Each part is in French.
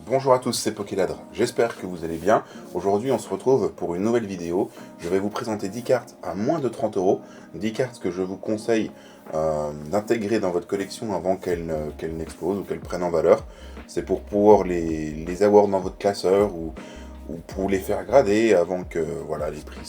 Bonjour à tous, c'est Pokéladre, j'espère que vous allez bien. Aujourd'hui on se retrouve pour une nouvelle vidéo. Je vais vous présenter 10 cartes à moins de 30 euros. 10 cartes que je vous conseille d'intégrer dans votre collection avant qu'elles n'explosent ou qu'elles prennent en valeur. C'est pour pouvoir les avoir dans votre classeur ou pour les faire grader avant que voilà, les prix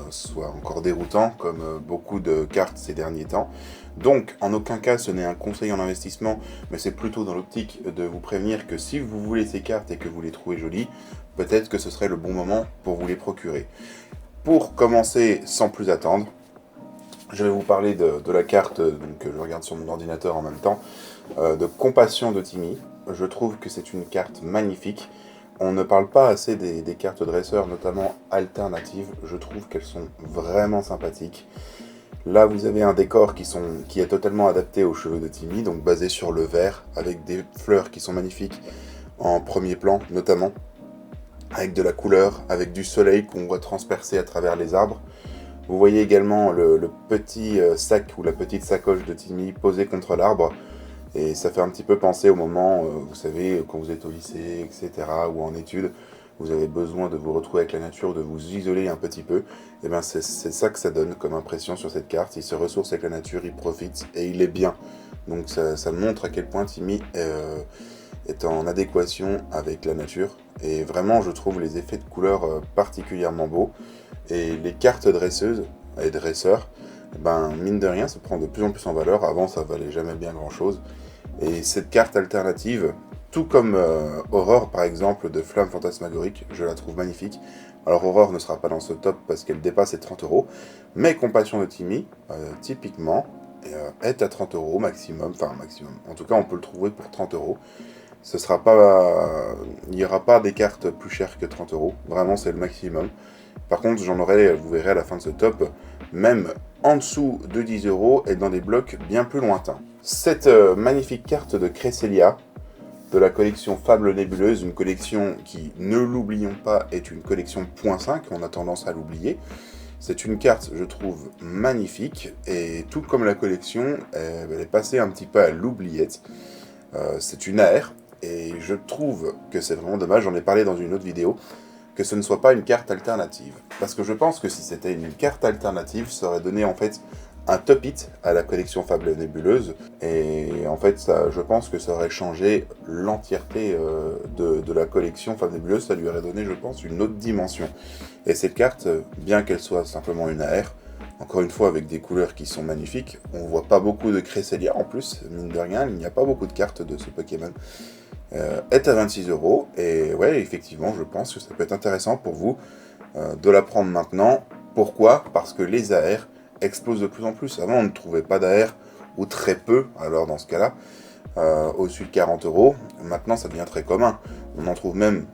soient encore déroutants comme beaucoup de cartes ces derniers temps. Donc en aucun cas ce n'est un conseil en investissement, mais c'est plutôt dans l'optique de vous prévenir que si vous voulez ces cartes et que vous les trouvez jolies, peut-être que ce serait le bon moment pour vous les procurer. Pour commencer sans plus attendre, je vais vous parler de la carte que je regarde sur mon ordinateur en même temps, de Compassion de Timmy. Je trouve que c'est une carte magnifique. On ne parle pas assez des cartes dresseurs, notamment alternatives. Je trouve qu'elles sont vraiment sympathiques. Là, vous avez un décor qui est totalement adapté aux cheveux de Timmy, donc basé sur le vert, avec des fleurs qui sont magnifiques en premier plan, notamment, avec de la couleur, avec du soleil qu'on voit transpercer à travers les arbres. Vous voyez également le petit sac ou la petite sacoche de Timmy posée contre l'arbre, et ça fait un petit peu penser au moment, vous savez, quand vous êtes au lycée, etc., ou en études, vous avez besoin de vous retrouver avec la nature, de vous isoler un petit peu, et bien c'est ça que ça donne comme impression sur cette carte. Il se ressource avec la nature, il profite, et il est bien. Donc ça montre à quel point Timmy est en adéquation avec la nature, et vraiment je trouve les effets de couleur particulièrement beaux, et les cartes dresseuses et dresseurs, ben mine de rien ça prend de plus en plus en valeur. Avant ça valait jamais bien grand chose, et cette carte alternative, tout comme Aurore par exemple de Flamme Fantasmagorique, je la trouve magnifique. Alors Aurore ne sera pas dans ce top parce qu'elle dépasse les 30 euros, mais Compassion de Timmy, typiquement, est à 30 euros maximum, enfin maximum, en tout cas on peut le trouver pour 30 euros. Ce sera pas, il n'y aura pas des cartes plus chères que 30 euros, vraiment c'est le maximum. Par contre j'en aurai, vous verrez à la fin de ce top, même en dessous de 10 euros et dans des blocs bien plus lointains. Cette magnifique carte de Cresselia, de la collection Fable Nébuleuse, une collection qui, ne l'oublions pas, est une collection .5, on a tendance à l'oublier. C'est une carte, je trouve, magnifique, et tout comme la collection, elle est passée un petit peu à l'oubliette. C'est une AR, et je trouve que c'est vraiment dommage, j'en ai parlé dans une autre vidéo, que ce ne soit pas une carte alternative. Parce que je pense que si c'était une carte alternative, ça aurait donné en fait un top hit à la collection Fable Nébuleuse, et en fait ça, je pense que ça aurait changé l'entièreté de la collection Fable Nébuleuse. Ça lui aurait donné, je pense, une autre dimension. Et cette carte, bien qu'elle soit simplement une AR, encore une fois avec des couleurs qui sont magnifiques, on voit pas beaucoup de Cresselia en plus, mine de rien, il n'y a pas beaucoup de cartes de ce Pokémon, est à 26 euros, et ouais, effectivement, je pense que ça peut être intéressant pour vous de la prendre maintenant. Pourquoi? Parce que les AR explosent de plus en plus. Avant, on ne trouvait pas d'AR, ou très peu, alors dans ce cas-là, au-dessus de 40 euros. Maintenant, ça devient très commun. On en trouve même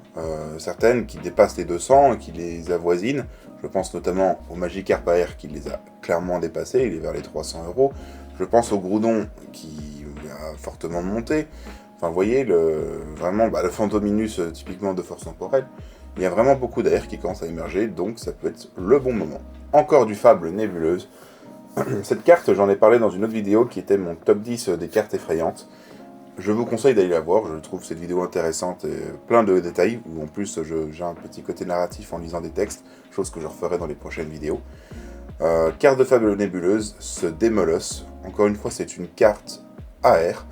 certaines qui dépassent les 200, qui les avoisinent. Je pense notamment au Magikarp AR qui les a clairement dépassés, il est vers les 300 euros. Je pense au Groudon qui a fortement monté. Enfin, vous voyez, vraiment, le Fantominus, typiquement de force temporelle. Il y a vraiment beaucoup d'AR qui commencent à émerger, donc ça peut être le bon moment. Encore du Fable Nébuleuse. Cette carte, j'en ai parlé dans une autre vidéo qui était mon top 10 des cartes effrayantes. Je vous conseille d'aller la voir, je trouve cette vidéo intéressante et plein de détails, où en plus j'ai un petit côté narratif en lisant des textes, chose que je referai dans les prochaines vidéos. Carte de Fable Nébuleuse, ce Démoloss. Encore une fois, c'est une carte AR.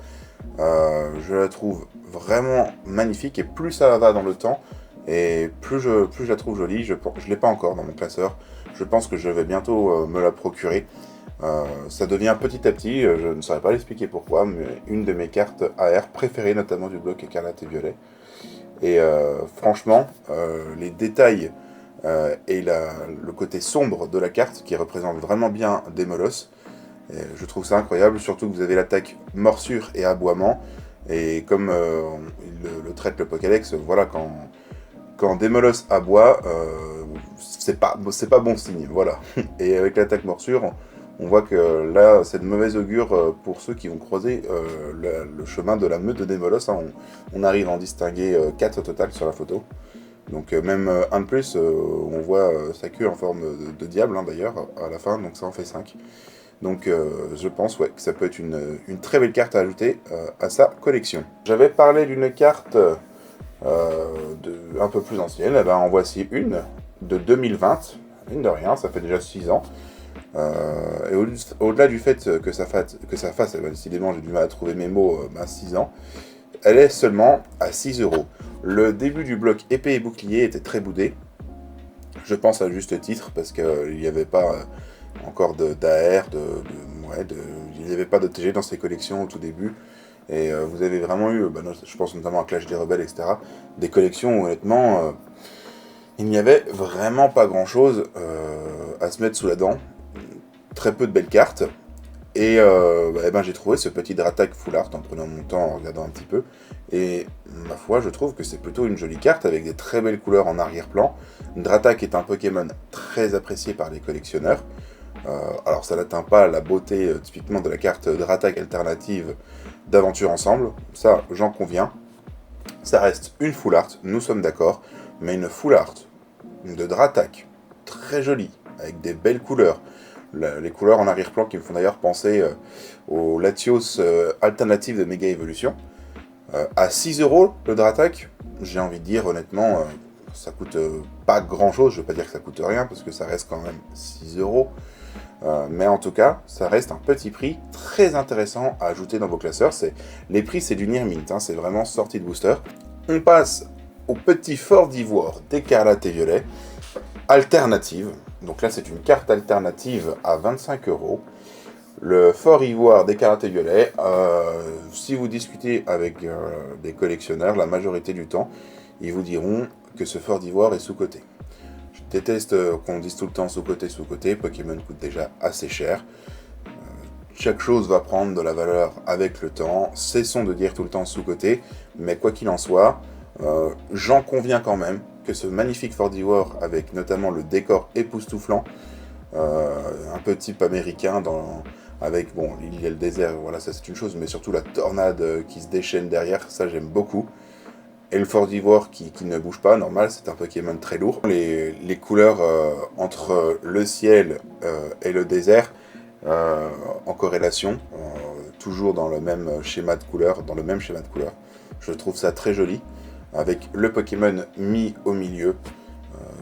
Je la trouve vraiment magnifique, et plus ça va dans le temps, et plus je la trouve jolie. Je ne l'ai pas encore dans mon classeur, je pense que je vais bientôt me la procurer. Ça devient petit à petit, je ne saurais pas l'expliquer pourquoi, mais une de mes cartes AR préférées, notamment du bloc écarlate et violet. Et franchement, les détails et le côté sombre de la carte, qui représente vraiment bien Démoloss, je trouve ça incroyable, surtout que vous avez l'attaque morsure et aboiement, et comme il le traite le Pokédex, voilà, quand Démoloss aboie, c'est pas bon signe, voilà. Et avec l'attaque morsure, on voit que là, c'est de mauvaise augure pour ceux qui vont croiser le chemin de la meute de Démoloss. Hein. On arrive à en distinguer 4 au total sur la photo. Donc même un de plus, on voit sa queue en forme de diable, hein, d'ailleurs, à la fin, donc ça en fait 5. Donc je pense ouais, que ça peut être une très belle carte à ajouter à sa collection. J'avais parlé d'une carte un peu plus ancienne. Eh ben, en voici une de 2020, mine de rien, ça fait déjà 6 ans. Et au-delà du fait que ça fasse, décidément j'ai du mal à trouver mes mots, 6 ans, elle est seulement à 6 euros. Le début du bloc épée et bouclier était très boudé, je pense à juste titre, parce qu'il n'y avait pas encore d'AR, il n'y avait pas de TG dans ces collections au tout début. Et vous avez vraiment eu, je pense notamment à Clash des Rebelles, etc., des collections où honnêtement, il n'y avait vraiment pas grand-chose à se mettre sous la dent. Très peu de belles cartes. Et j'ai trouvé ce petit Dratak Full Art en prenant mon temps, en regardant un petit peu. Et ma foi, je trouve que c'est plutôt une jolie carte avec des très belles couleurs en arrière-plan. Dratak est un Pokémon très apprécié par les collectionneurs. Alors ça n'atteint pas la beauté typiquement de la carte Dratak alternative d'Aventure Ensemble, ça j'en conviens. Ça reste une Full Art, nous sommes d'accord, mais une Full Art de Dratak, très jolie, avec des belles couleurs. Les couleurs en arrière-plan qui me font d'ailleurs penser au Latios alternative de Mega Evolution. À 6 euros le Dratak, j'ai envie de dire honnêtement, ça coûte pas grand chose, je veux pas dire que ça coûte rien, parce que ça reste quand même 6 euros. Mais en tout cas, ça reste un petit prix très intéressant à ajouter dans vos classeurs. Les prix, c'est du Near Mint, hein, c'est vraiment sortie de booster. On passe au petit fort d'ivoire d'Écarlate et Violet, alternative. Donc là, c'est une carte alternative à 25 euros. Le fort ivoire d'Écarlate et Violet, si vous discutez avec des collectionneurs, la majorité du temps, ils vous diront que ce fort d'ivoire est sous-coté. Je déteste qu'on dise tout le temps sous-coté, Pokémon coûte déjà assez cher. Chaque chose va prendre de la valeur avec le temps, cessons de dire tout le temps sous-coté, mais quoi qu'il en soit, j'en conviens quand même que ce magnifique Fort d'Ivoire, avec notamment le décor époustouflant, un peu type américain, avec, bon, il y a le désert, voilà, ça c'est une chose, mais surtout la tornade qui se déchaîne derrière, ça j'aime beaucoup. Et le Fort d'Ivoire qui ne bouge pas, normal, c'est un Pokémon très lourd. Les couleurs entre le ciel et le désert, en corrélation, toujours dans le même schéma de couleurs, je trouve ça très joli, avec le Pokémon mis au milieu.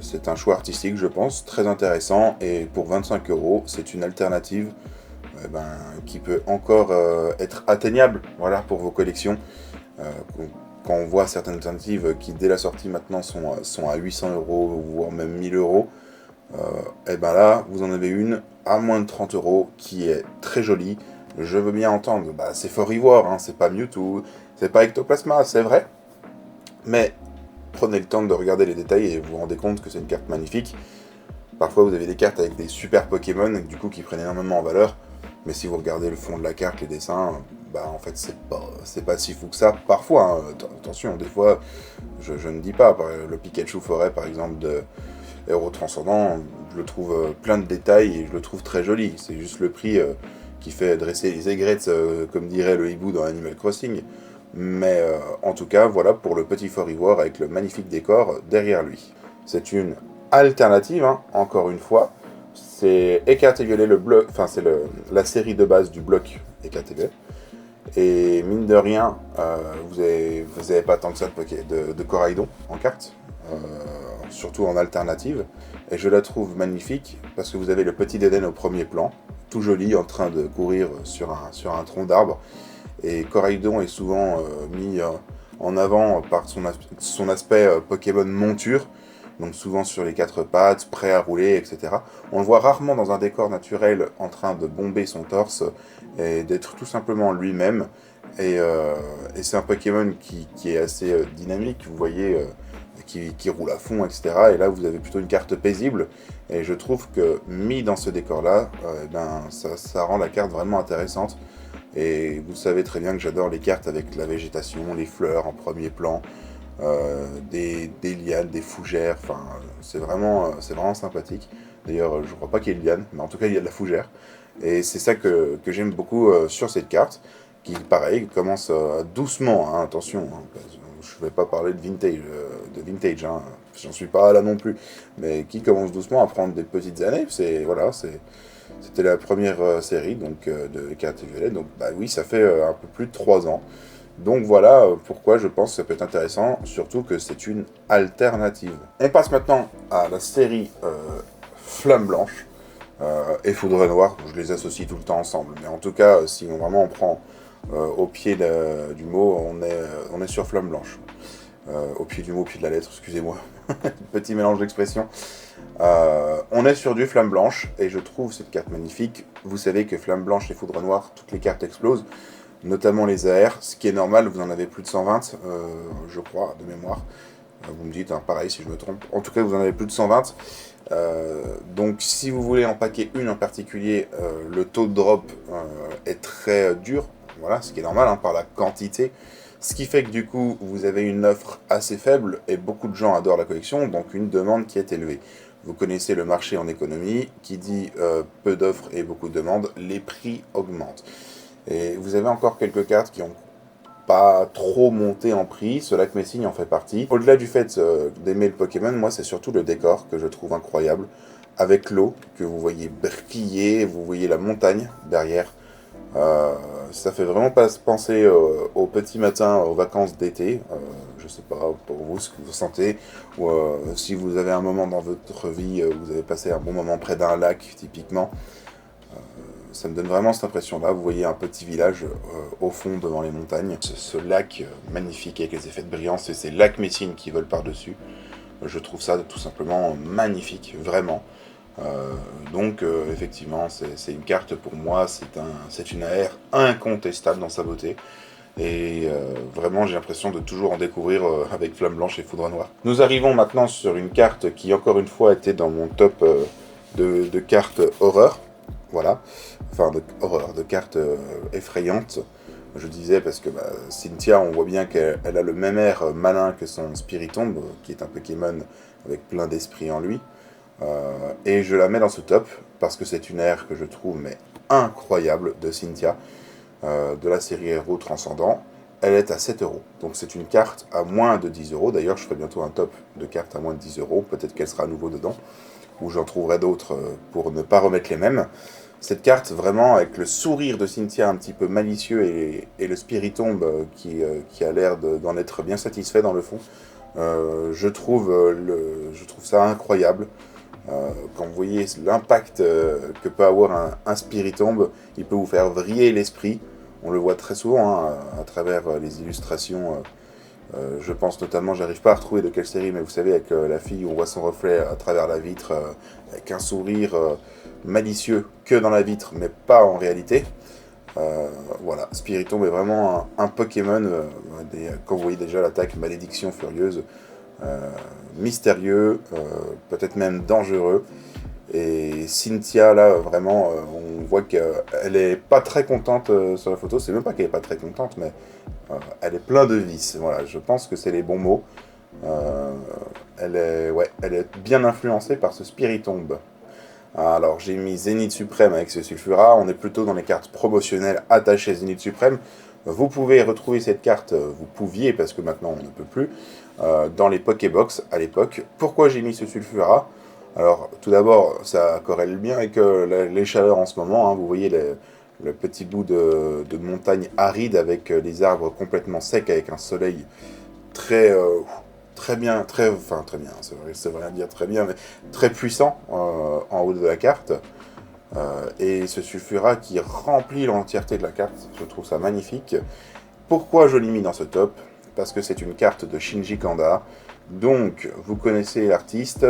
C'est un choix artistique, je pense, très intéressant, et pour 25 euros, c'est une alternative qui peut encore être atteignable, voilà, pour vos collections. Quand on voit certaines alternatives qui, dès la sortie maintenant, sont à 800 euros, voire même 1000 euros, et ben là, vous en avez une à moins de 30 euros qui est très jolie. Je veux bien entendre, c'est Fort Ivoire, hein, c'est pas Mewtwo, c'est pas Ectoplasma, c'est vrai. Mais prenez le temps de regarder les détails et vous vous rendez compte que c'est une carte magnifique. Parfois, vous avez des cartes avec des super Pokémon, du coup, qui prennent énormément en valeur. Mais si vous regardez le fond de la carte, les dessins, en fait, c'est pas si fou que ça. Parfois, hein, attention, des fois, je ne dis pas. Le Pikachu Forêt, par exemple, de Héros Transcendant, je le trouve plein de détails et je le trouve très joli. C'est juste le prix qui fait dresser les aigrettes, comme dirait le hibou dans Animal Crossing. Mais en tout cas, voilà pour le petit Fort Ivoire avec le magnifique décor derrière lui. C'est une alternative, hein, encore une fois. C'est Écarlate et Violet, c'est la série de base du bloc Écarlate et Violet. Et mine de rien, vous avez pas tant que ça de Coraidon en carte, surtout en alternative. Et je la trouve magnifique parce que vous avez le petit Dédenne au premier plan, tout joli, en train de courir sur un tronc d'arbre. Et Coraidon est souvent mis en avant par son aspect Pokémon monture, donc souvent sur les 4 pattes, prêt à rouler, etc. On le voit rarement dans un décor naturel en train de bomber son torse et d'être tout simplement lui-même. Et c'est un Pokémon qui est assez dynamique, vous voyez, qui roule à fond, etc. Et là, vous avez plutôt une carte paisible. Et je trouve que mis dans ce décor-là, ça rend la carte vraiment intéressante. Et vous savez très bien que j'adore les cartes avec la végétation, les fleurs en premier plan, des lianes, des fougères, enfin c'est vraiment sympathique. D'ailleurs je crois pas qu'il y ait de lianes, mais en tout cas il y a de la fougère. Et c'est ça que j'aime beaucoup sur cette carte, qui pareil commence doucement, hein, attention, hein, je vais pas parler de vintage, hein, j'en suis pas là non plus, mais qui commence doucement à prendre des petites années, c'était la première série donc, de Écarlate et Violet, donc oui, ça fait un peu plus de 3 ans. Donc voilà pourquoi je pense que ça peut être intéressant, surtout que c'est une alternative. On passe maintenant à la série Flamme Blanche et Foudre Noire. Je les associe tout le temps ensemble, mais en tout cas, si vraiment on prend au pied du mot, on est sur Flamme Blanche. Au pied du mot, au pied de la lettre, excusez-moi. Petit mélange d'expressions. On est sur du Flamme Blanche, et je trouve cette carte magnifique. Vous savez que Flamme Blanche et Foudre Noire, toutes les cartes explosent, notamment les AR, ce qui est normal, vous en avez plus de 120, je crois, de mémoire. Vous me dites, hein, pareil si je me trompe. En tout cas, vous en avez plus de 120. Donc si vous voulez en paquer une en particulier, le taux de drop est très dur, voilà, ce qui est normal hein, par la quantité. Ce qui fait que du coup, vous avez une offre assez faible et beaucoup de gens adorent la collection, donc une demande qui est élevée. Vous connaissez le marché en économie, qui dit peu d'offres et beaucoup de demandes, les prix augmentent. Et vous avez encore quelques cartes qui ont pas trop monté en prix, ce lac Messing en fait partie. Au-delà du fait d'aimer le Pokémon, moi c'est surtout le décor que je trouve incroyable, avec l'eau que vous voyez briller, vous voyez la montagne derrière. Ça fait vraiment pas penser au petit matin, aux vacances d'été. Je sais pas pour vous ce que vous sentez, ou si vous avez un moment dans votre vie, vous avez passé un bon moment près d'un lac typiquement. Ça me donne vraiment cette impression-là. Vous voyez un petit village au fond devant les montagnes. Ce lac magnifique avec les effets de brillance et ces lacs Messine qui volent par-dessus. Je trouve ça tout simplement magnifique, vraiment. Donc effectivement, c'est une carte pour moi, c'est une AR incontestable dans sa beauté. Et vraiment, j'ai l'impression de toujours en découvrir avec Flamme Blanche et Foudre Noire. Nous arrivons maintenant sur une carte qui, encore une fois, était dans mon top de cartes horreur. Voilà, enfin de cartes effrayantes. Je disais parce que Cynthia, on voit bien qu'elle a le même air malin que son Spiritomb, qui est un Pokémon avec plein d'esprit en lui. Et je la mets dans ce top parce que c'est une air que je trouve mais incroyable de Cynthia, de la série Héros Transcendant. Elle est à 7 €, donc c'est une carte à moins de 10 €. D'ailleurs, je ferai bientôt un top de cartes à moins de 10 €, peut-être qu'elle sera à nouveau dedans, ou j'en trouverai d'autres pour ne pas remettre les mêmes. Cette carte, vraiment, avec le sourire de Cynthia un petit peu malicieux et le Spiritomb qui a l'air d'en être bien satisfait dans le fond, je trouve ça incroyable. Quand vous voyez l'impact que peut avoir un Spiritomb, il peut vous faire vriller l'esprit. On le voit très souvent hein, à travers les illustrations. Je pense notamment, j'arrive pas à retrouver de quelle série, mais vous savez, avec la fille où on voit son reflet à travers la vitre, avec un sourire malicieux que dans la vitre, mais pas en réalité. Voilà, Spiritomb est vraiment un Pokémon, quand vous voyez déjà l'attaque Malédiction Furieuse, mystérieux, peut-être même dangereux. Et Cynthia, là, vraiment, on voit qu'elle est pas très contente sur la photo. C'est même pas qu'elle est pas très contente, mais elle est pleine de vices. Voilà, je pense que c'est les bons mots. Elle est bien influencée par ce Spiritomb. Alors, j'ai mis Zénith Suprême avec ce Sulfura. On est plutôt dans les cartes promotionnelles attachées Zénith Suprême. Vous pouvez retrouver cette carte, vous pouviez, parce que maintenant on ne peut plus, dans les Pokébox à l'époque. Pourquoi j'ai mis ce Sulfura? Alors, tout d'abord, ça corrèle bien avec les chaleurs en ce moment. Hein. Vous voyez le petit bout de montagne aride avec les arbres complètement secs, avec un soleil très, très bien, très bien, ça veut rien dire très bien, mais très puissant en haut de la carte. Et ce Sulfura qui remplit l'entièreté de la carte, je trouve ça magnifique. Pourquoi je l'ai mis dans ce top? Parce que c'est une carte de Shinji Kanda. Donc, vous connaissez l'artiste,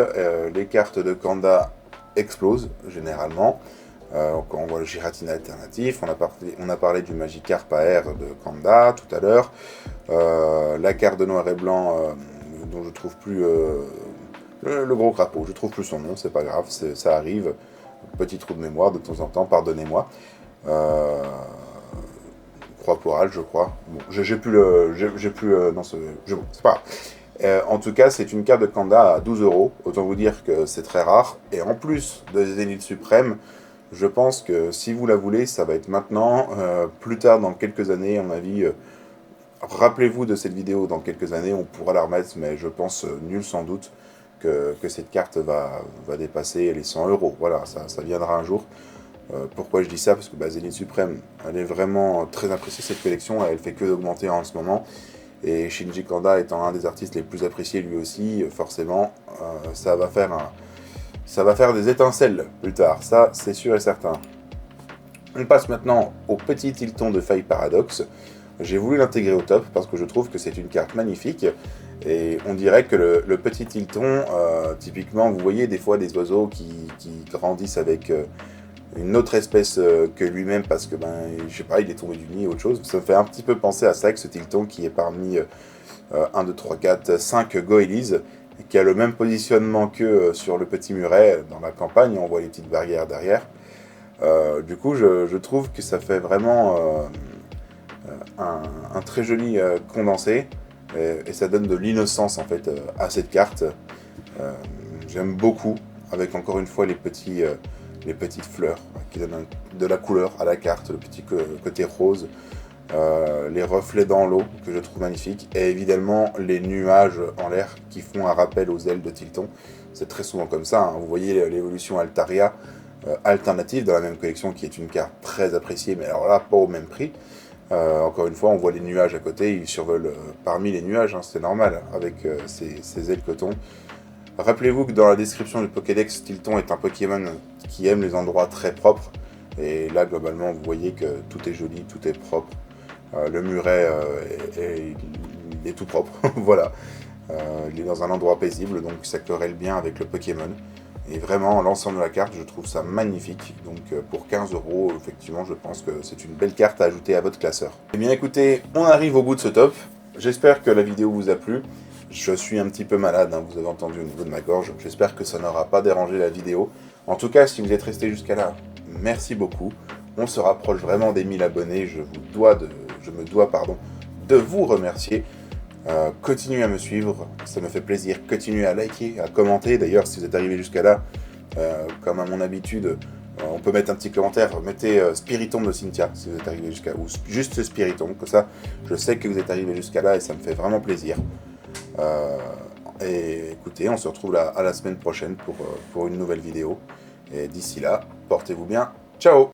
les cartes de Kanda explosent généralement. Quand on voit le Giratina alternatif, on a parlé du Magikarp AR de Kanda tout à l'heure. La carte de noir et blanc, dont je trouve plus le gros crapaud, je trouve plus son nom, c'est pas grave, ça arrive. Petit trou de mémoire de temps en temps, pardonnez-moi. Croix-Poral, je crois. Bon, j'ai plus non, c'est pas grave. En tout cas, c'est une carte de Kanda à 12 €. Autant vous dire que c'est très rare. Et en plus de Zénith Suprême, je pense que si vous la voulez, ça va être maintenant. Plus tard, dans quelques années, à mon avis, rappelez-vous de cette vidéo dans quelques années, on pourra la remettre, mais je pense nul sans doute que cette carte va dépasser les 100 €. Voilà, ça viendra un jour. Pourquoi je dis ça? Parce que Zénith Supreme, elle est vraiment très appréciée cette collection, elle fait que d'augmenter en ce moment. Et Shinji Kanda étant un des artistes les plus appréciés lui aussi, forcément, ça va faire des étincelles plus tard, ça c'est sûr et certain. On passe maintenant au petit Tilton de Faille Paradox. J'ai voulu l'intégrer au top parce que je trouve que c'est une carte magnifique. Et on dirait que le petit Tilton, typiquement, vous voyez des fois des oiseaux qui grandissent avec une autre espèce que lui-même parce que, je sais pas, il est tombé du nid ou autre chose. Ça me fait un petit peu penser à ça avec ce Tilton qui est parmi 1, 2, 3, 4, 5 Goélies, qui a le même positionnement que sur le petit muret dans la campagne. On voit les petites barrières derrière. Du coup, je trouve que ça fait vraiment un très joli condensé et ça donne de l'innocence en fait à cette carte. J'aime beaucoup, avec encore une fois les petites fleurs qui donnent de la couleur à la carte, le petit côté rose, les reflets dans l'eau que je trouve magnifiques, et évidemment les nuages en l'air qui font un rappel aux ailes de Tilton. C'est très souvent comme ça, hein. Vous voyez l'évolution Altaria alternative dans la même collection qui est une carte très appréciée, mais alors là pas au même prix. Encore une fois, on voit les nuages à côté, ils survolent parmi les nuages, hein, c'est normal, avec ces ailes coton. Rappelez-vous que dans la description du Pokédex, Tilton est un Pokémon qui aime les endroits très propres. Et là, globalement, vous voyez que tout est joli, tout est propre. Le muret est tout propre, voilà. Il est dans un endroit paisible, donc ça corrèle bien avec le Pokémon. Et vraiment, l'ensemble de la carte, je trouve ça magnifique. Donc pour 15 €, effectivement, je pense que c'est une belle carte à ajouter à votre classeur. Eh bien écoutez, on arrive au bout de ce top. J'espère que la vidéo vous a plu. Je suis un petit peu malade, hein, vous avez entendu au niveau de ma gorge. J'espère que ça n'aura pas dérangé la vidéo. En tout cas, si vous êtes resté jusqu'à là, merci beaucoup. On se rapproche vraiment des 1000 abonnés. Je me dois de vous remercier. Continuez à me suivre, ça me fait plaisir. Continuez à liker, à commenter. D'ailleurs, si vous êtes arrivé jusqu'à là, comme à mon habitude, on peut mettre un petit commentaire. Mettez Spiritomb de Cynthia si vous êtes arrivé jusqu'à là, ou juste Spiritomb, comme ça je sais que vous êtes arrivé jusqu'à là et ça me fait vraiment plaisir. Et écoutez, on se retrouve à la semaine prochaine pour une nouvelle vidéo. Et d'ici là, portez-vous bien. Ciao!